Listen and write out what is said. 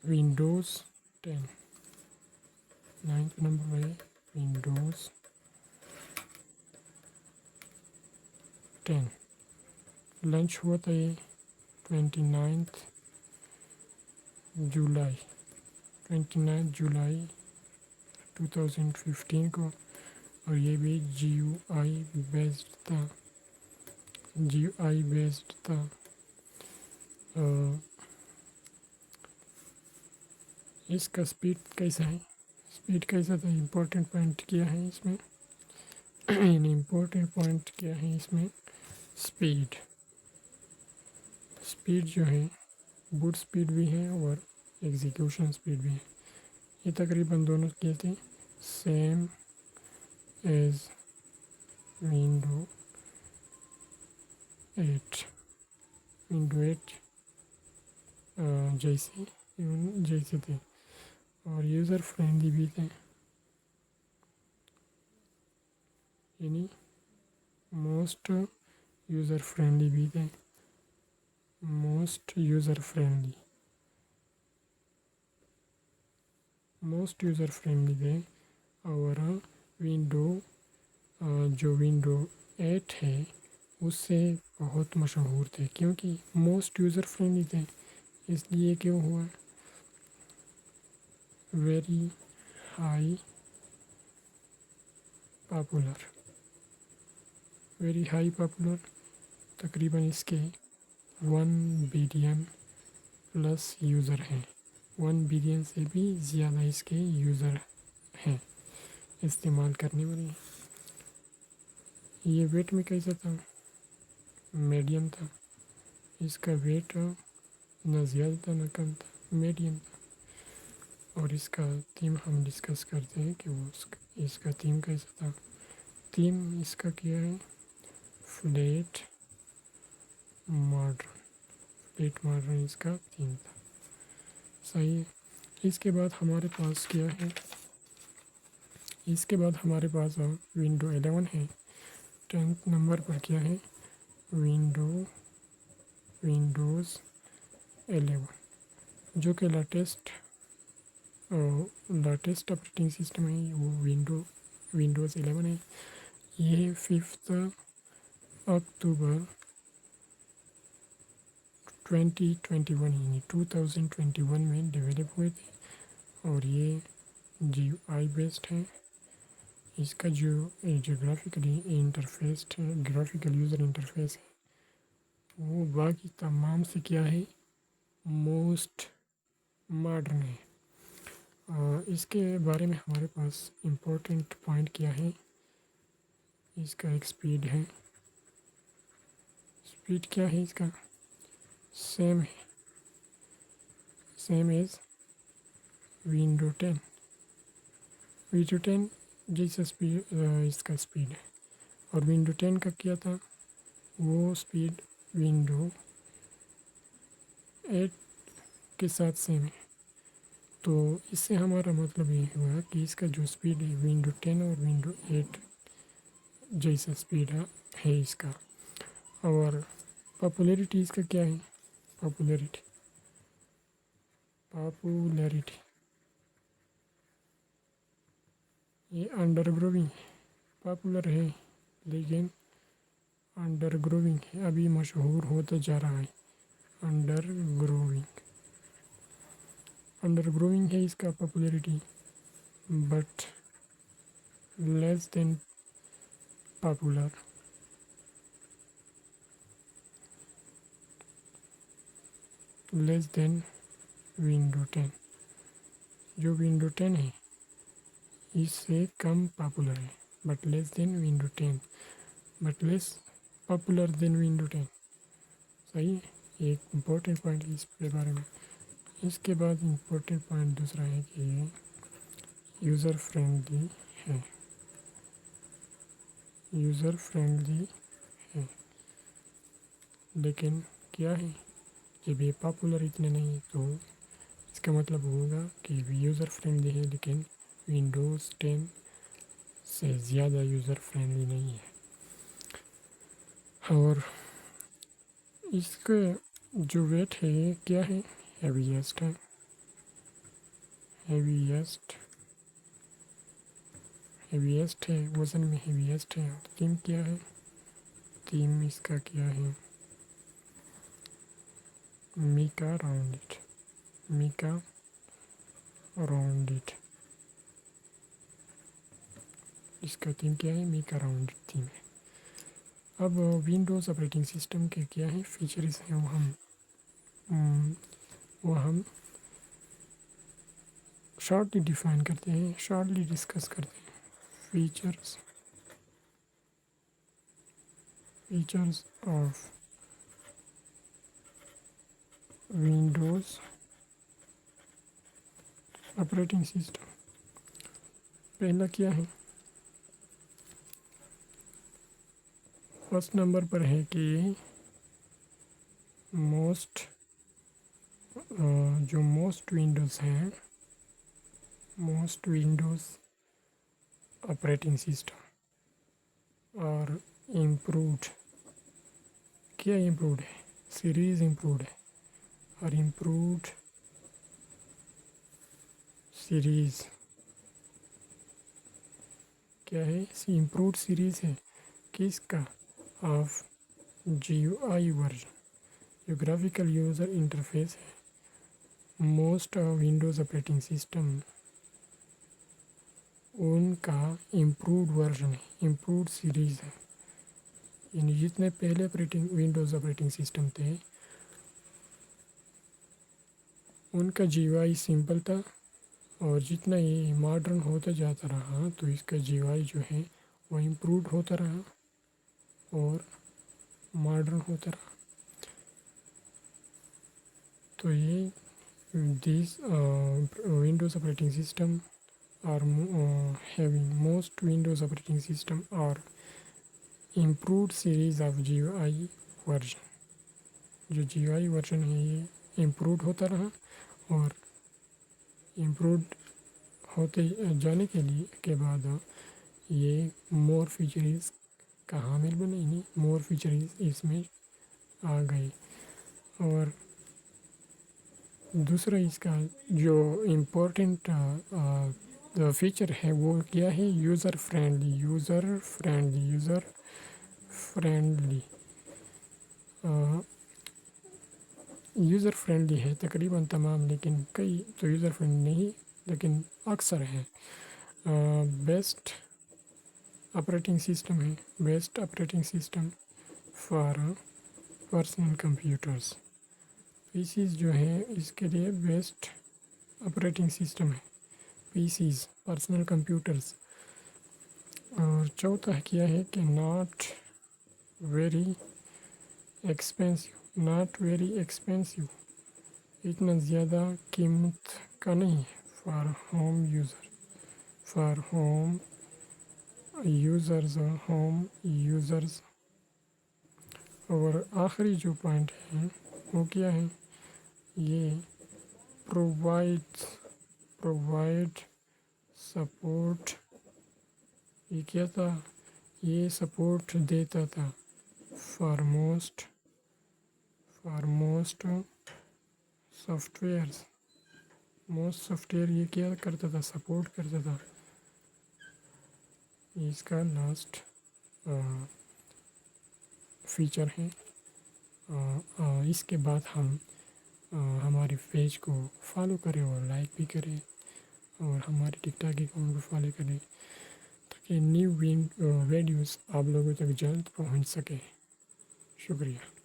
Windows 10, 9th number है Windows 10। Lunch हुआ था ये 29 जुलाई 29 जुलाई 2015 को, और ये भी GUI बेस्ड था। इसका स्पीड कैसा है, स्पीड कैसा था, इम्पोर्टेंट पॉइंट क्या है इसमें इम्पोर्टेंट पॉइंट क्या है इसमें, स्पीड जो है बूट स्पीड भी है और एग्जीक्यूशन स्पीड भी है। ये तकरीबन दोनों क्या थे, सेम एज विंडो 8 जैसे थे, और यूज़र फ्रेंडली भी थे, यानी मोस्ट यूज़र फ्रेंडली भी थे, मोस्ट यूज़र फ्रेंडली थे। और जो विंडो 8 है उससे बहुत मशहूर थे, क्योंकि मोस्ट यूज़र फ्रेंडली थे। इसलिए क्यों हुआ, वेरी हाई पॉपुलर, तकरीबन इसके 1 बिलियन प्लस यूज़र हैं, 1 बिलियन से भी ज़्यादा इसके यूज़र हैं इस्तेमाल करने वाले। ये वेट में कैसा था, मीडियम था, इसका वेट ना ज़्यादा था ना कम था, मीडियम था। और इसका थीम हम डिस्कस करते हैं कि इसका थीम कैसा था। थीम इसका क्या है, फ्लैट मॉडर्न इसका थीम था, सही है। इसके बाद हमारे पास क्या है, इसके बाद हमारे पास विंडो 11 है। 10th नंबर पर क्या है, विंडोज़ 11, जो कि लेटेस्ट ऑपरेटिंग सिस्टम है, वो विंडोज़ 11 है। ये 5 अक्टूबर 2021 में डेवलप हुए थे, और ये GUI बेस्ड है। इसका जो ग्राफिकल यूज़र इंटरफेस है वो बाकी तमाम से क्या है, मोस्ट मॉडर्न है। इसके बारे में हमारे पास इम्पोर्टेंट पॉइंट क्या है, इसका एक स्पीड है, स्पीड क्या है इसका, सेम एज विंडो 10 जैसा इसका स्पीड है। और विंडो 10 का क्या था, वो स्पीड विंडो 8 के साथ सेम है। तो इससे हमारा मतलब ये हुआ कि इसका जो स्पीड है विंडो 10 और विंडो 8 जैसा स्पीड है इसका। और पॉपुलैरिटी इसका क्या है, पॉपुलैरिटी ये अंडर ग्रोविंग पॉपुलर है, लेकिन अंडर ग्रोविंग है, अभी मशहूर होता जा रहा है। अंडर ग्रोविंग है इसका popularity, but less than popular. Less than window 10, जो विंडो 10 है इससे कम पॉपुलर है, but less than window 10, but less popular than window 10, सही है। एक इम्पोर्टेंट पॉइंट है इसके बारे में। इसके बाद इम्पोर्टेंट पॉइंट दूसरा है कि ये यूज़र फ्रेंडली है, लेकिन क्या है, जब ये पॉपुलर इतने नहीं है तो इसका मतलब होगा कि यूज़र फ्रेंडली है, लेकिन विंडोज़ 10 से ज़्यादा यूज़र फ्रेंडली नहीं है। और इसका जो वेट है क्या है, हेवीएस्ट है, ہیویسٹ ہے، وزن میں ہیویسٹ ہے. اور تھیم کیا ہے؟ تھیم اس کا کیا ہے؟ Mica round it. اس کا تھیم کیا ہے؟ میکا راؤنڈ اٹ تھیم ہے. اب ونڈوز آپریٹنگ سسٹم کے کیا ہیں فیچرز ہیں وہ ہم شارٹلی ڈیفائن کرتے ہیں، شارٹلی ڈسکس کرتے ہیں. Features of Windows operating system. پہلا کیا ہے؟ فرسٹ نمبر پر ہے کہ جو موسٹ ونڈوز آپریٹنگ سسٹم اور امپروڈ. کیا امپروڈ ہے؟ سیریز امپروڈ ہے. اور امپروڈ سیریز کیا ہے؟ امپروڈ سیریز ہے کس کا؟ آف GUI ورژن، جو گرافیکل یوزر انٹرفیس ہے. موسٹ ونڈوز آپریٹنگ سسٹم ان کا امپروڈ ورژن ہے، امپروڈ سیریز ہے. یعنی جتنے پہلے ونڈوز آپریٹنگ سسٹم تھے ان کا GUI سمپل تھا، اور جتنا یہ ماڈرن ہوتا جاتا رہا تو اس کا GUI جو ہے وہ امپروڈ ہوتا رہا اور ماڈرن ہوتا رہا. تو یہ دیز ونڈوز آپریٹنگ سسٹم اور موسٹ ونڈوز آپریٹنگ سسٹم اور improved series of GUI version. جو GUI ورژن ہے یہ امپروڈ ہوتا رہا، اور امپروڈ ہوتے جانے کے بعد یہ مور فیچرز کا حامل بنے، یعنی مور فیچرز اس میں آ گئے. اور دوسرا اس کا جو امپورٹنٹ فیچر ہے وہ کیا ہے؟ یوزر فرینڈلی ہے تقریباً تمام، لیکن کئی تو یوزر فرینڈلی نہیں لیکن اکثر ہے. بیسٹ آپریٹنگ سسٹم ہے، best operating system for personal computers. PCs جو ہے اس کے لیے بیسٹ آپریٹنگ سسٹم ہے PCs پرسنل کمپیوٹرز. اور چوتھا کیا ہے کہ ناٹ ویری ایکسپینسو، اتنا زیادہ قیمت کا نہیں ہے. For home users. اور آخری جو پوائنٹ ہے وہ کیا ہے؟ یہ پرووائڈ سپورٹ. یہ کیا تھا؟ یہ سپورٹ دیتا تھا فار موسٹ سافٹ ویئر. یہ کیا کرتا تھا؟ سپورٹ کرتا تھا. اس کا لاسٹ فیچر ہے. اس کے بعد ہم ہمارے پیج کو فالو کریں اور لائک بھی کریں، اور ہمارے ٹک ٹاک اکاؤنٹ کو فالو کریں تاکہ نیو ویڈیوز آپ لوگوں تک جلد پہنچ سکے. شکریہ.